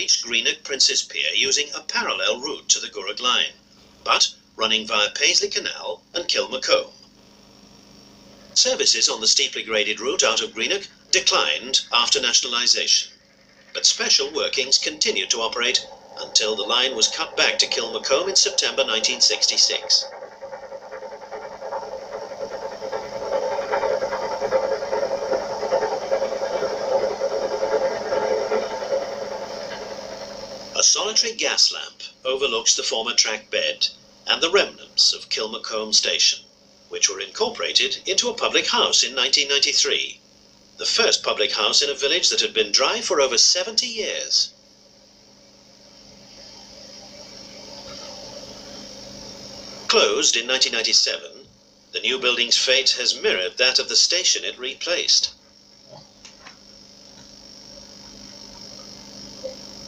reach Greenock Princes Pier using a parallel route to the Gurrock line, but running via Paisley Canal and Kilmacolm. Services on the steeply graded route out of Greenock declined after nationalisation, but special workings continued to operate until the line was cut back to Kilmacolm in September 1966. A solitary gas lamp overlooks the former track bed and the remnants of Kilmacolm Station, which were incorporated into a public house in 1993, the first public house in a village that had been dry for over 70 years. Closed in 1997, the new building's fate has mirrored that of the station it replaced.